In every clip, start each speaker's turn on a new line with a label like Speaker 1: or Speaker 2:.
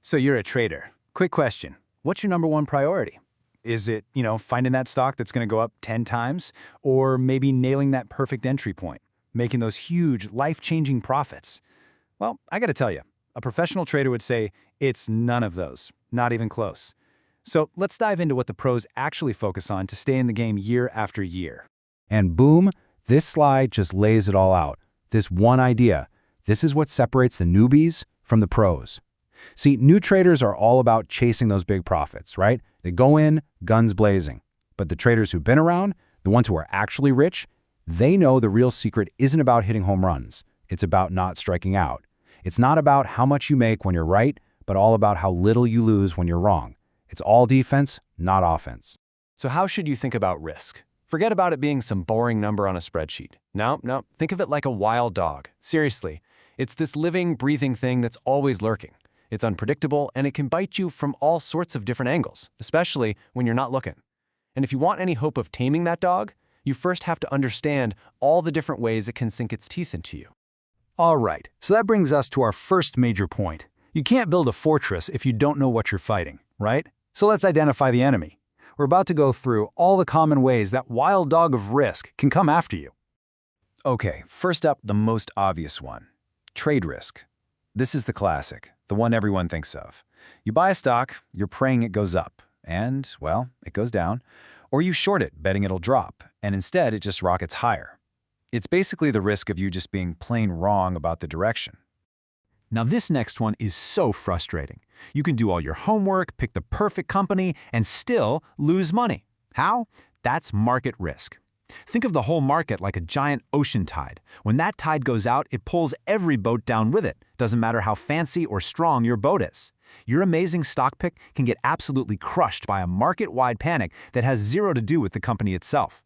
Speaker 1: So you're a trader. Quick question. What's your number one priority? Is it, finding that stock that's going to go up 10 times? Or maybe nailing that perfect entry point, making those huge, life-changing profits? Well, I got to tell you, a professional trader would say it's none of those, not even close. So let's dive into what the pros actually focus on to stay in the game year after year.
Speaker 2: And boom, this slide just lays it all out. This one idea. This is what separates the newbies from the pros. See, new traders are all about chasing those big profits, right? They go in, guns blazing. But the traders who've been around, the ones who are actually rich, they know the real secret isn't about hitting home runs. It's about not striking out. It's not about how much you make when you're right, but all about how little you lose when you're wrong. It's all defense, not offense.
Speaker 3: So how should you think about risk? Forget about it being some boring number on a spreadsheet. No, think of it like a wild dog. Seriously, it's this living, breathing thing that's always lurking. It's unpredictable, and it can bite you from all sorts of different angles, especially when you're not looking. And if you want any hope of taming that dog, you first have to understand all the different ways it can sink its teeth into you.
Speaker 1: All right, so that brings us to our first major point. You can't build a fortress if you don't know what you're fighting, right? So let's identify the enemy. We're about to go through all the common ways that wild dog of risk can come after you. Okay, first up, the most obvious one. Trade risk. This is the classic, the one everyone thinks of. You buy a stock, you're praying it goes up, and, well, it goes down. Or you short it, betting it'll drop, and instead it just rockets higher. It's basically the risk of you just being plain wrong about the direction. Now this next one is so frustrating. You can do all your homework, pick the perfect company, and still lose money. How? That's market risk. Think of the whole market like a giant ocean tide. When that tide goes out, it pulls every boat down with it. Doesn't matter how fancy or strong your boat is. Your amazing stock pick can get absolutely crushed by a market-wide panic that has zero to do with the company itself.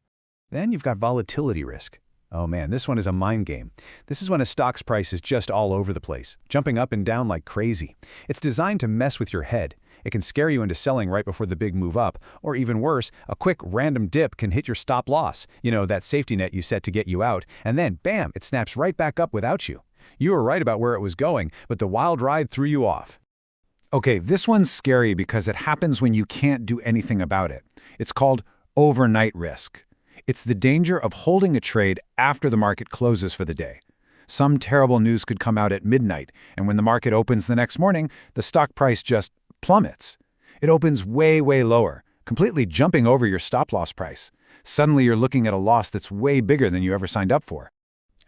Speaker 1: Then you've got volatility risk. Oh man, this one is a mind game. This is when a stock's price is just all over the place, jumping up and down like crazy. It's designed to mess with your head. It can scare you into selling right before the big move up, or even worse, a quick random dip can hit your stop loss, that safety net you set to get you out, and then bam, it snaps right back up without you. You were right about where it was going, but the wild ride threw you off. Okay, this one's scary because it happens when you can't do anything about it. It's called overnight risk. It's the danger of holding a trade after the market closes for the day. Some terrible news could come out at midnight, and when the market opens the next morning, the stock price just plummets. It opens way, way lower, completely jumping over your stop-loss price. Suddenly you're looking at a loss that's way bigger than you ever signed up for.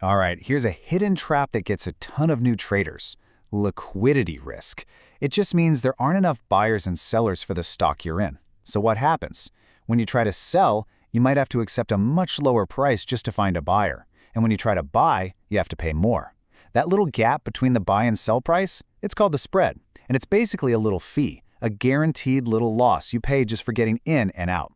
Speaker 1: All right, here's a hidden trap that gets a ton of new traders. Liquidity risk. It just means there aren't enough buyers and sellers for the stock you're in. So what happens? When you try to sell, you might have to accept a much lower price just to find a buyer. And when you try to buy, you have to pay more. That little gap between the buy and sell price, it's called the spread. And it's basically a little fee, a guaranteed little loss you pay just for getting in and out.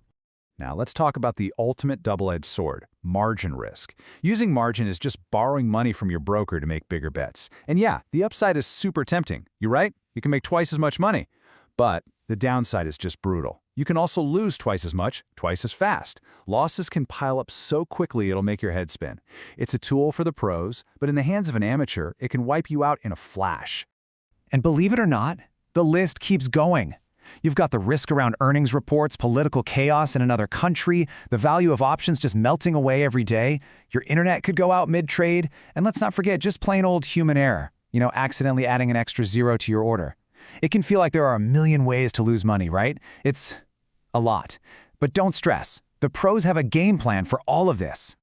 Speaker 1: Now let's talk about the ultimate double-edged sword, margin risk. Using margin is just borrowing money from your broker to make bigger bets. And yeah, the upside is super tempting. You're right, you can make twice as much money. But the downside is just brutal. You can also lose twice as much, twice as fast. Losses can pile up so quickly it'll make your head spin. It's a tool for the pros, but in the hands of an amateur, it can wipe you out in a flash. And believe it or not, the list keeps going. You've got the risk around earnings reports, political chaos in another country, the value of options just melting away every day. Your internet could go out mid-trade, and let's not forget just plain old human error, accidentally adding an extra zero to your order. It can feel like there are a million ways to lose money, right? It's a lot. But don't stress. The pros have a game plan for all of this.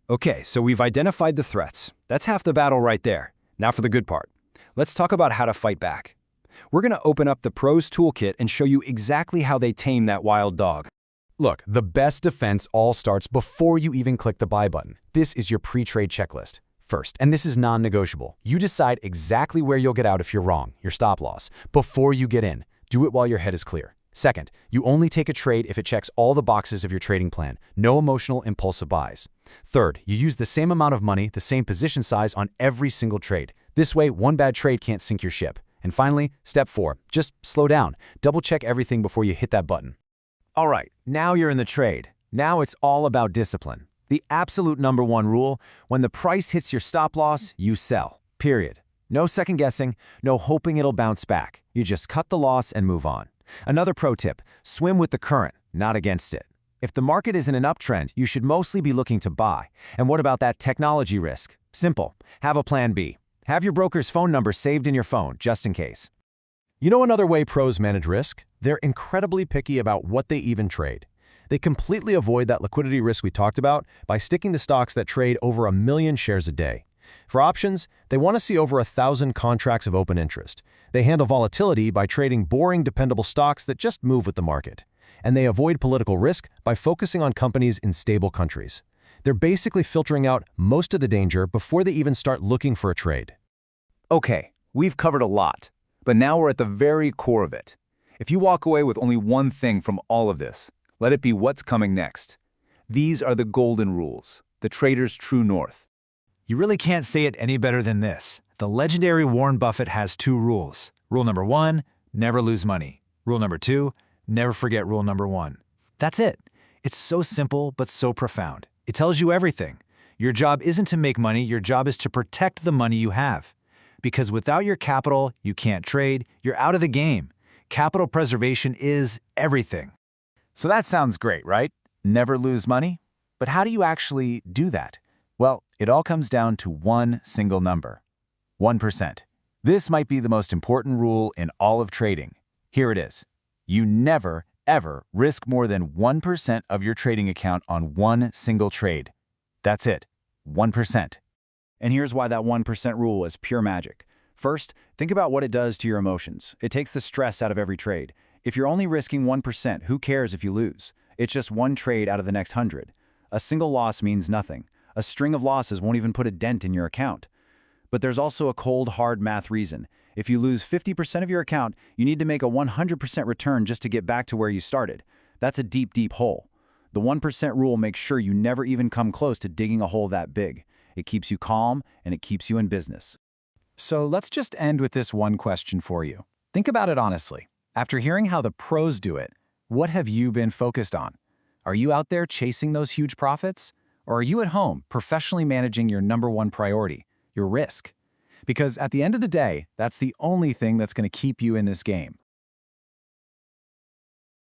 Speaker 1: Okay, so we've identified the threats. That's half the battle right there. Now for the good part. Let's talk about how to fight back. We're going to open up the pros toolkit and show you exactly how they tame that wild dog.
Speaker 2: Look, the best defense all starts before you even click the buy button. This is your pre-trade checklist. First, and this is non-negotiable, you decide exactly where you'll get out if you're wrong, your stop loss, before you get in. Do it while your head is clear. Second, you only take a trade if it checks all the boxes of your trading plan. No emotional, impulsive buys. Third, you use the same amount of money, the same position size on every single trade. This way, one bad trade can't sink your ship. And finally, step 4, just slow down. Double-check everything before you hit that button.
Speaker 3: All right, now you're in the trade. Now it's all about discipline. The absolute #1 rule, when the price hits your stop loss, you sell. Period. No second guessing, no hoping it'll bounce back. You just cut the loss and move on. Another pro tip, swim with the current, not against it. If the market is in an uptrend, you should mostly be looking to buy. And what about that technology risk? Simple. Have a plan B. Have your broker's phone number saved in your phone, just in case.
Speaker 2: You know another way pros manage risk? They're incredibly picky about what they even trade. They completely avoid that liquidity risk we talked about by sticking to stocks that trade over 1 million shares a day. For options, they want to see over 1,000 contracts of open interest. They handle volatility by trading boring, dependable stocks that just move with the market. And they avoid political risk by focusing on companies in stable countries. They're basically filtering out most of the danger before they even start looking for a trade.
Speaker 1: Okay, we've covered a lot, but now we're at the very core of it. If you walk away with only one thing from all of this, let it be what's coming next. These are the golden rules, the trader's true north. You really can't say it any better than this. The legendary Warren Buffett has 2 rules. Rule number 1, never lose money. Rule number 2, never forget rule number 1. That's it. It's so simple, but so profound. It tells you everything. Your job isn't to make money, your job is to protect the money you have. Because without your capital, you can't trade, you're out of the game. Capital preservation is everything. So that sounds great, right? Never lose money? But how do you actually do that? Well, it all comes down to one single number, 1%. This might be the most important rule in all of trading. Here it is. You never, ever risk more than 1% of your trading account on one single trade. That's it, 1%. And here's why that 1% rule is pure magic. First, think about what it does to your emotions. It takes the stress out of every trade. If you're only risking 1%, who cares if you lose? It's just one trade out of the next 100. A single loss means nothing. A string of losses won't even put a dent in your account. But there's also a cold, hard math reason. If you lose 50% of your account, you need to make a 100% return just to get back to where you started. That's a deep, deep hole. The 1% rule makes sure you never even come close to digging a hole that big. It keeps you calm, and it keeps you in business. So let's just end with this one question for you. Think about it honestly. After hearing how the pros do it, what have you been focused on? Are you out there chasing those huge profits? Or are you at home professionally managing your number one priority, your risk? Because at the end of the day, that's the only thing that's going to keep you in this game.